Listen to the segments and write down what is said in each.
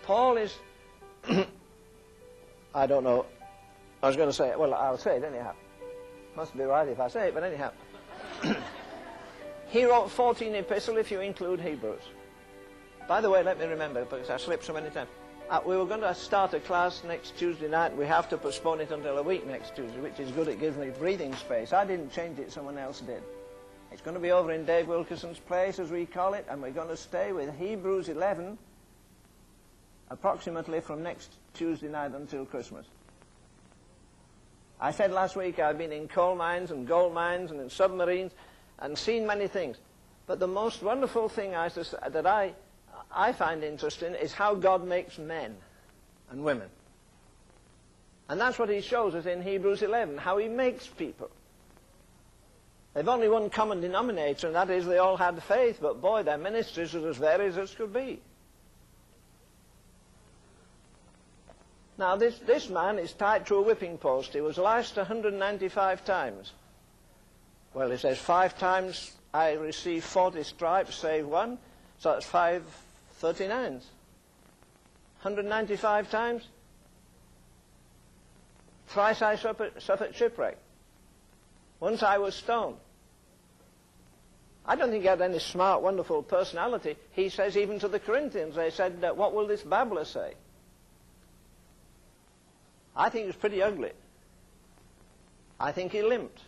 Paul is, I don't know, I was going to say it, well, I'll say it anyhow. Must be right if I say it, but anyhow. He wrote 14 epistles if you include Hebrews. By the way, let me remember, because I slipped so many times. We were going to start a class next Tuesday night. We have to postpone it until a week next Tuesday, which is good. It gives me breathing space. I didn't change it, someone else did. It's going to be over in Dave Wilkerson's place, as we call it, and we're going to stay with Hebrews 11 approximately from next Tuesday night until Christmas. I said last week I've been in coal mines and gold mines and in submarines and seen many things. But the most wonderful thing that I find interesting is how God makes men and women. And that's what he shows us in Hebrews 11, how he makes people. They've only one common denominator, and that is they all had faith, but boy, their ministries are as varied as could be. Now, this man is tied to a whipping post. He was lashed 195 times. Well, he says, 5 times I received 40 stripes, save one, so that's 539s. 195 times. Thrice I suffered shipwreck. Once I was stoned. I don't think he had any smart, wonderful personality. He says even to the Corinthians, they said, what will this babbler say? I think he was pretty ugly. I think he limped.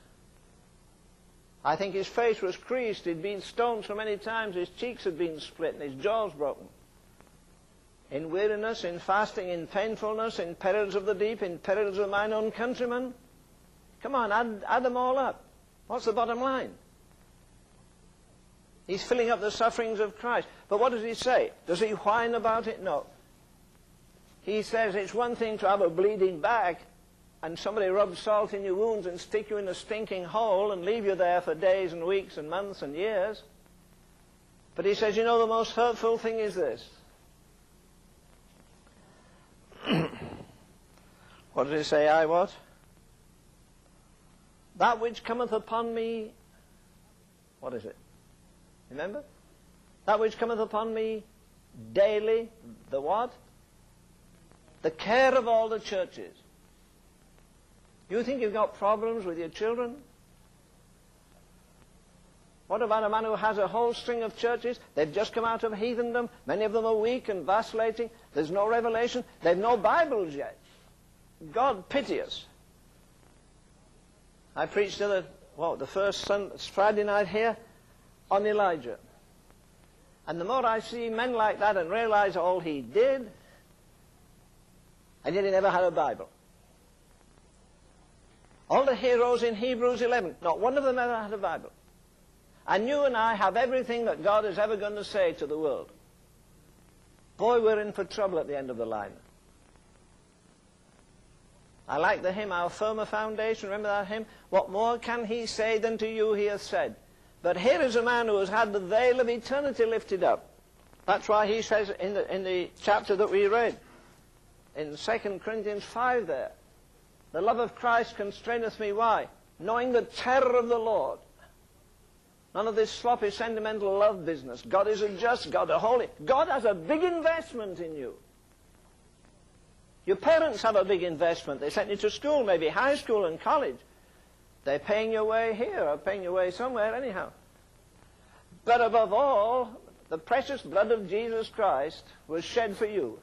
I think his face was creased. He'd been stoned so many times, his cheeks had been split and his jaws broken. In weariness, in fasting, in painfulness, in perils of the deep, in perils of mine own countrymen. Come on, add them all up. What's the bottom line? He's filling up the sufferings of Christ. But what does he say? Does he whine about it? No. He says it's one thing to have a bleeding back and somebody rub salt in your wounds and stick you in a stinking hole and leave you there for days and weeks and months and years. But he says, you know, the most hurtful thing is this. What does he say? I what? That which cometh upon me, what is it? Remember? That which cometh upon me daily, the what? The care of all the churches. You think you've got problems with your children? What about a man who has a whole string of churches? They've just come out of heathendom. Many of them are weak and vacillating. There's no revelation. They've no Bibles yet. God pity us. I preached the first Friday night here on Elijah. And the more I see men like that and realize all he did, and yet he never had a Bible. All the heroes in Hebrews 11, not one of them ever had a Bible. And you and I have everything that God is ever going to say to the world. Boy, we're in for trouble at the end of the line. I like the hymn, Our Firmer Foundation. Remember that hymn? What more can he say than to you he hath said? But here is a man who has had the veil of eternity lifted up. That's why he says in the chapter that we read, in 2 Corinthians 5 there, the love of Christ constraineth me. Why? Knowing the terror of the Lord. None of this sloppy, sentimental love business. God is a just God, a holy. God has a big investment in you. Your parents have a big investment. They sent you to school, maybe high school and college. They're paying your way here or paying your way somewhere anyhow. But above all, the precious blood of Jesus Christ was shed for you.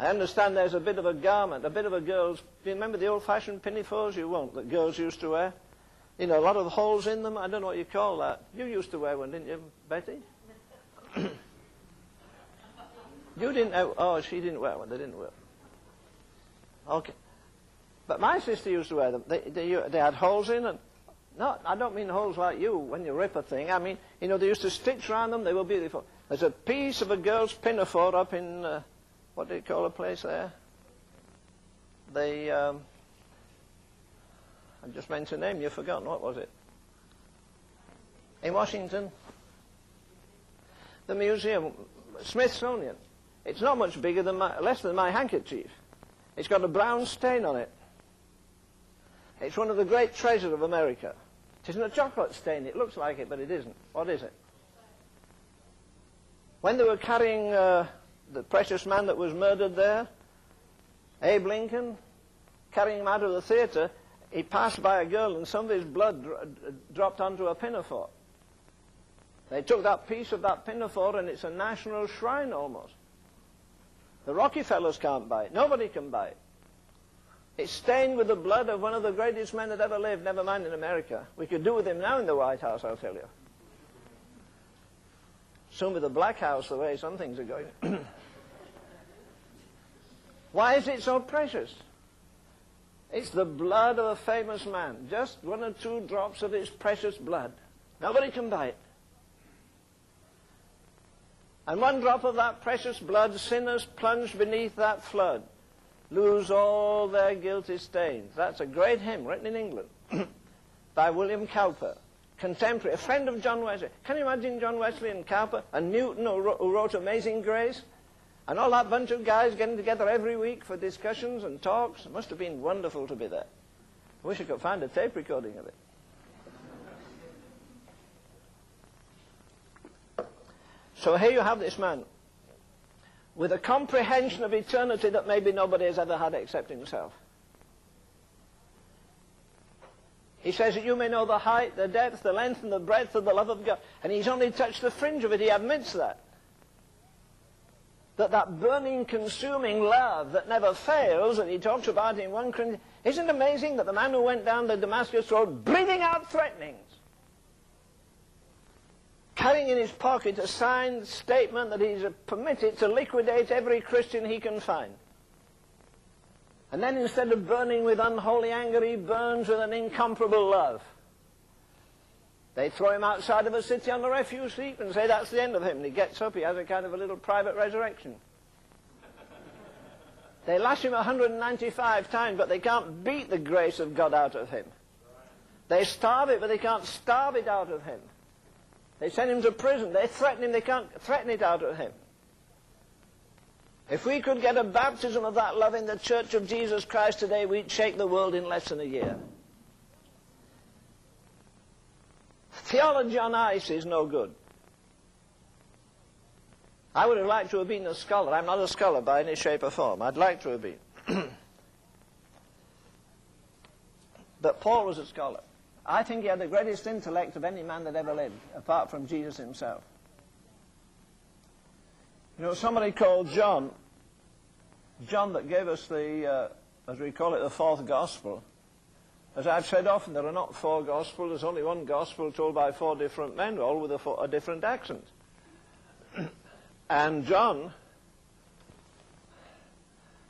I understand there's a bit of a garment, a bit of a girl's... Do you remember the old-fashioned pinafores? You won't, that girls used to wear? You know, a lot of holes in them. I don't know what you call that. You used to wear one, didn't you, Betty? You didn't have... Oh, she didn't wear one. They didn't wear one. Okay. But my sister used to wear them. They had holes in them. No, I don't mean holes like you when you rip a thing. I mean, you know, they used to stitch around them. They were beautiful. There's a piece of a girl's pinafore up in... what do you call a place there? I just mentioned a name, you've forgotten. What was it? In Washington? The museum, Smithsonian. It's not much bigger than less than my handkerchief. It's got a brown stain on it. It's one of the great treasures of America. It isn't a chocolate stain. It looks like it, but it isn't. What is it? When they were carrying the precious man that was murdered there, Abe Lincoln, carrying him out of the theater, he passed by a girl and some of his blood dropped onto a pinafore. They took that piece of that pinafore and it's a national shrine almost. The Rockefellers can't buy it. Nobody can buy it. It's stained with the blood of one of the greatest men that ever lived, never mind in America. We could do with him now in the White House, I'll tell you. Soon with the Black House, the way some things are going. Why is it so precious? It's the blood of a famous man. Just 1 or 2 drops of his precious blood. Nobody can buy it. And 1 drop of that precious blood, sinners plunged beneath that flood, lose all their guilty stains. That's a great hymn written in England by William Cowper, contemporary, a friend of John Wesley. Can you imagine John Wesley and Cowper and Newton who wrote Amazing Grace? And all that bunch of guys getting together every week for discussions and talks. It must have been wonderful to be there. I wish I could find a tape recording of it. So here you have this man with a comprehension of eternity that maybe nobody has ever had except himself. He says that you may know the height, the depth, the length, and the breadth of the love of God. And he's only touched the fringe of it. He admits that. That burning, consuming love that never fails, that he talks about in 1 Corinthians. Isn't it amazing that the man who went down the Damascus road breathing out threatenings, carrying in his pocket a signed statement that he's permitted to liquidate every Christian he can find. And then instead of burning with unholy anger, he burns with an incomparable love. They throw him outside of a city on the refuse heap and say that's the end of him. And he gets up, he has a kind of a little private resurrection. They lash him 195 times, but they can't beat the grace of God out of him. They starve it, but they can't starve it out of him. They send him to prison. They threaten him, they can't threaten it out of him. If we could get a baptism of that love in the Church of Jesus Christ today, we'd shake the world in less than a year. Theology on ice is no good. I would have liked to have been a scholar. I'm not a scholar by any shape or form. I'd like to have been. But Paul was a scholar. I think he had the greatest intellect of any man that ever lived, apart from Jesus himself. You know, somebody called John that gave us the, as we call it, the 4th Gospel. As I've said often, there are not 4 Gospels. There's only one Gospel told by 4 different men, all with a different accent. And John,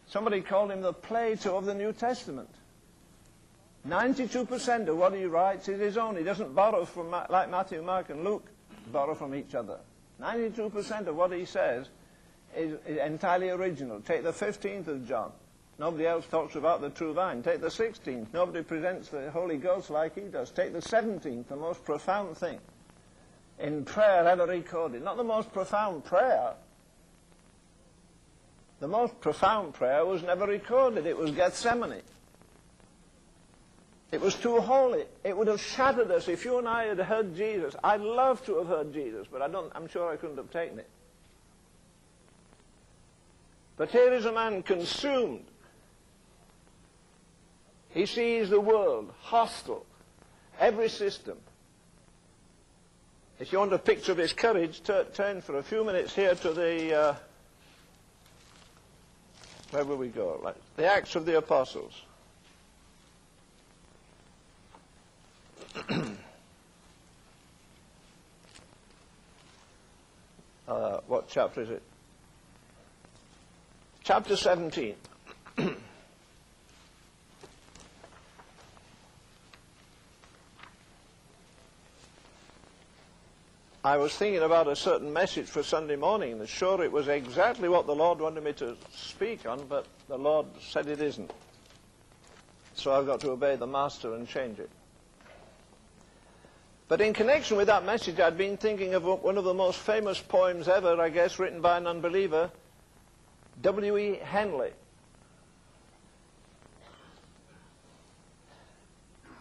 somebody called him the Plato of the New Testament. 92% of what he writes is his own. He doesn't borrow from, like Matthew, Mark, and Luke, borrow from each other. 92% of what he says is entirely original. Take the 15th of John. Nobody else talks about the true vine. Take the 16th. Nobody presents the Holy Ghost like he does. Take the 17th, the most profound thing in prayer ever recorded. Not the most profound prayer. The most profound prayer was never recorded. It was Gethsemane. It was too holy. It would have shattered us if you and I had heard Jesus. I'd love to have heard Jesus, but I'm sure I couldn't have taken it. But here is a man consumed. He sees the world hostile, every system. If you want a picture of his courage, turn for a few minutes here to the, where will we go? Like, the Acts of the Apostles. What chapter is it? Chapter 17. I was thinking about a certain message for Sunday morning, and sure it was exactly what the Lord wanted me to speak on, but the Lord said it isn't. So I've got to obey the Master and change it. But in connection with that message, I'd been thinking of one of the most famous poems ever, I guess, written by an unbeliever, W.E. Henley.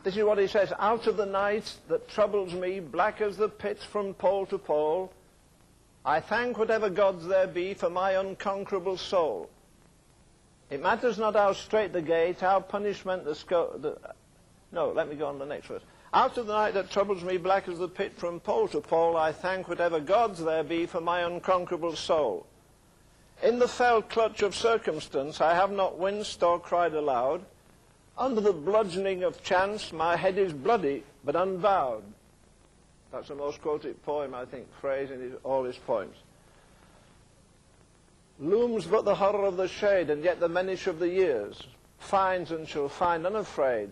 This is what he says, out of the night that troubles me, black as the pit from pole to pole, I thank whatever gods there be for my unconquerable soul. It matters not how strait the gate, how punishment no, let me go on the next verse. Out of the night that troubles me, black as the pit from pole to pole, I thank whatever gods there be for my unconquerable soul. In the fell clutch of circumstance I have not winced or cried aloud. Under the bludgeoning of chance my head is bloody but unbowed. That's the most quoted poem, I think, phrase in all his poems. Looms but the horror of the shade, and yet the menace of the years finds and shall find unafraid.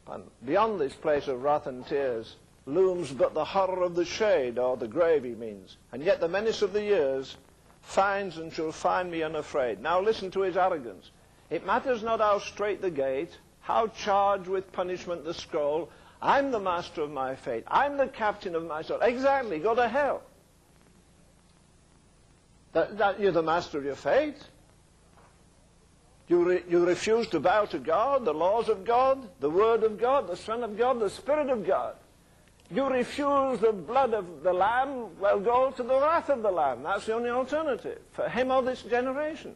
And beyond this place of wrath and tears looms but the horror of the shade, or the grave he means, and yet the menace of the years finds and shall find me unafraid. Now listen to his arrogance. It matters not how strait the gate, how charged with punishment the scroll, I'm the master of my fate, I'm the captain of my soul. Exactly, go to hell. That you're the master of your fate. You refuse to bow to God, the laws of God, the Word of God, the Son of God, the Spirit of God. You refuse the blood of the Lamb, well, go to the wrath of the Lamb. That's the only alternative for him or this generation.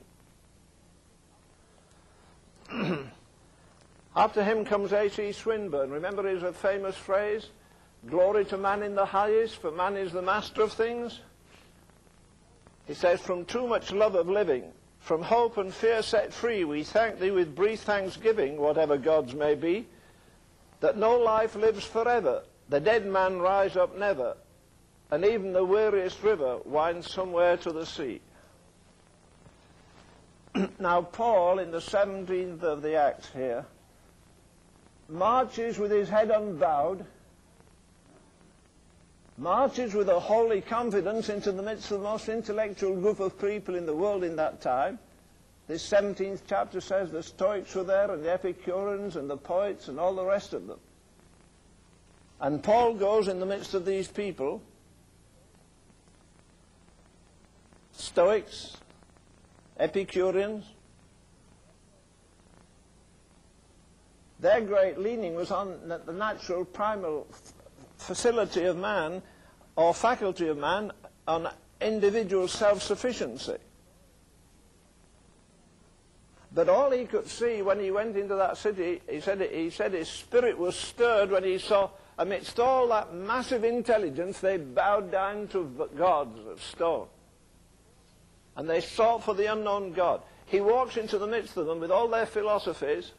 After him comes A.C. Swinburne. Remember his famous phrase, glory to man in the highest, for man is the master of things. He says, from too much love of living, from hope and fear set free, we thank thee with brief thanksgiving, whatever gods may be, that no life lives forever, the dead man rise up never, and even the weariest river winds somewhere to the sea. Now Paul, in the 17th of the Acts here, marches with his head unbowed, marches with a holy confidence into the midst of the most intellectual group of people in the world in that time. This 17th chapter says the Stoics were there, and the Epicureans, and the poets, and all the rest of them. And Paul goes in the midst of these people, Stoics, Epicureans. Their great leaning was on the natural primal facility of man, or faculty of man, on individual self-sufficiency. But all he could see when he went into that city, he said his spirit was stirred when he saw, amidst all that massive intelligence, they bowed down to gods of stone. And they sought for the unknown God. He walks into the midst of them with all their philosophies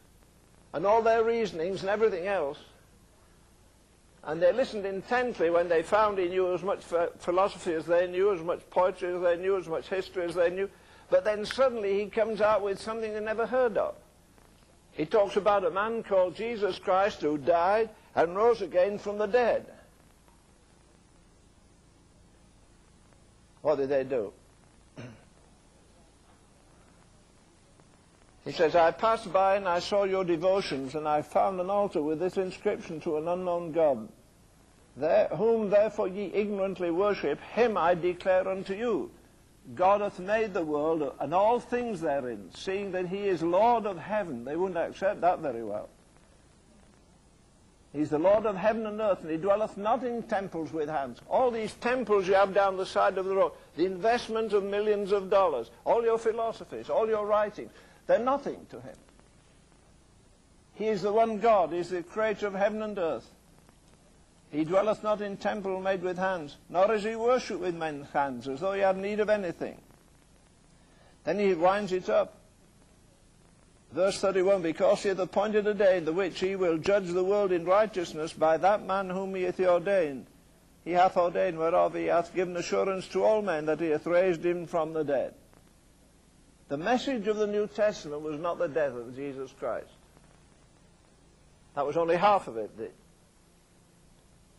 and all their reasonings and everything else. And they listened intently when they found he knew as much philosophy as they knew, as much poetry as they knew, as much history as they knew. But then suddenly he comes out with something they never heard of. He talks about a man called Jesus Christ who died and rose again from the dead. What did they do? He says, I passed by and I saw your devotions, and I found an altar with this inscription to an unknown God. Whom therefore ye ignorantly worship, him I declare unto you. God hath made the world and all things therein, seeing that he is Lord of heaven. They wouldn't accept that very well. He's the Lord of heaven and earth, and he dwelleth not in temples with hands. All these temples you have down the side of the road, the investment of millions of dollars, all your philosophies, all your writings, they're nothing to him. He is the one God. He is the creator of heaven and earth. He dwelleth not in temple made with hands, nor is he worshipped with men's hands, as though he had need of anything. Then he winds it up. Verse 31, because he hath appointed a day in the which he will judge the world in righteousness by that man whom he hath ordained. He hath ordained, whereof he hath given assurance to all men that he hath raised him from the dead. The message of the New Testament was not the death of Jesus Christ. That was only half of it.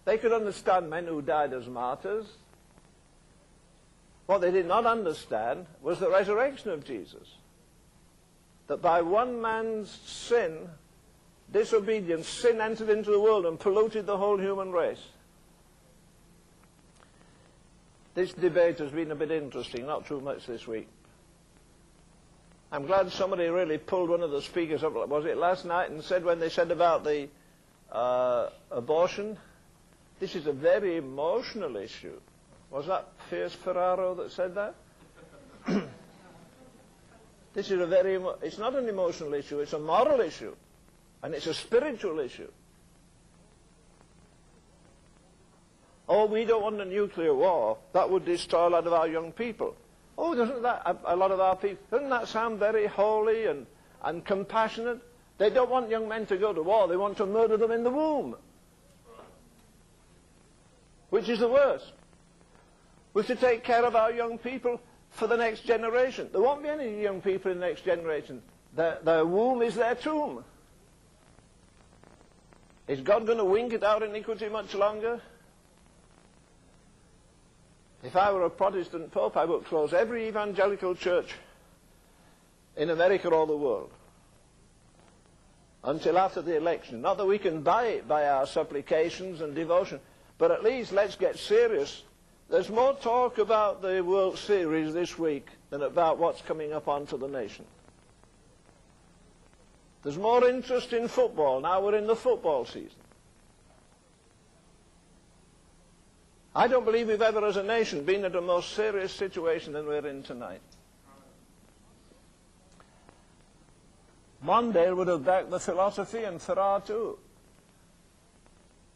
They could understand men who died as martyrs. What they did not understand was the resurrection of Jesus. That by one man's sin, disobedience, sin entered into the world and polluted the whole human race. This debate has been a bit interesting, not too much this week. I'm glad somebody really pulled one of the speakers up, was it last night, and said when they said about the abortion, this is a very emotional issue. Was that Fierce Ferraro that said that? This is it's not an emotional issue, it's a moral issue. And it's a spiritual issue. Oh, we don't want a nuclear war. That would destroy a lot of our young people. Oh, doesn't that, a lot of our people, doesn't that sound very holy and compassionate? They don't want young men to go to war. They want to murder them in the womb. Which is the worst. We're to take care of our young people for the next generation. There won't be any young people in the next generation. Their womb is their tomb. Is God going to wink at our iniquity much longer? If I were a Protestant Pope, I would close every evangelical church in America or the world until after the election. Not that we can buy it by our supplications and devotion, but at least let's get serious. There's more talk about the World Series this week than about what's coming up onto the nation. There's more interest in football. Now we're in the football season. I don't believe we've ever as a nation been in a more serious situation than we're in tonight. Mondale would have backed the philosophy, and Farrar too.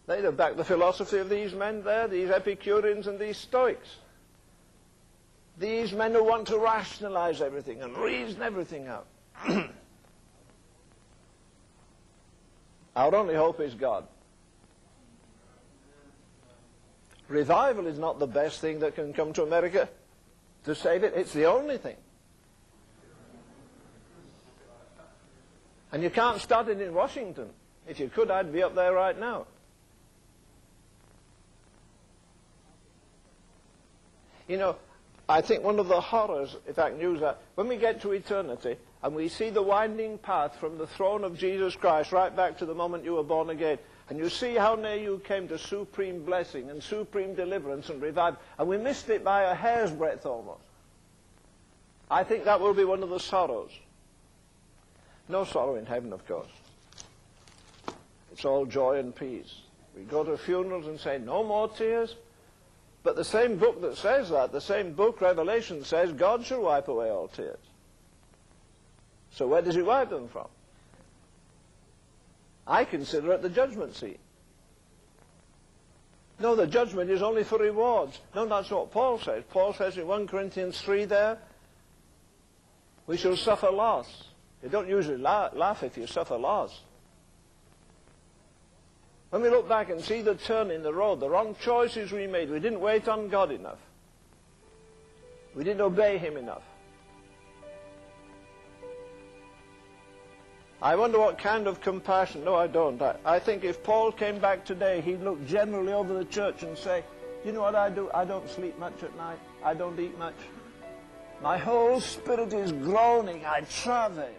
They'd have backed the philosophy of these men there, these Epicureans and these Stoics. These men who want to rationalize everything and reason everything out. Our only hope is God. Revival is not the best thing that can come to America to save it. It's the only thing. And you can't start it in Washington. If you could, I'd be up there right now. You know, I think one of the horrors, if I can use that, when we get to eternity and we see the winding path from the throne of Jesus Christ right back to the moment you were born again, and you see how near you came to supreme blessing and supreme deliverance and revival, and we missed it by a hair's breadth almost. I think that will be one of the sorrows. No sorrow in heaven, of course. It's all joy and peace. We go to funerals and say, no more tears. But the same book that says that, the same book, Revelation, says God shall wipe away all tears. So where does he wipe them from? I consider it the judgment seat. No, the judgment is only for rewards. No, that's what Paul says. Paul says in 1 Corinthians 3 there, we shall suffer loss. You don't usually laugh if you suffer loss. When we look back and see the turn in the road, the wrong choices we made, we didn't wait on God enough. We didn't obey him enough. I wonder what kind of compassion. No, I don't. I think if Paul came back today, he'd look generally over the church and say, you know what I do? I don't sleep much at night. I don't eat much. My whole spirit is groaning. I travail.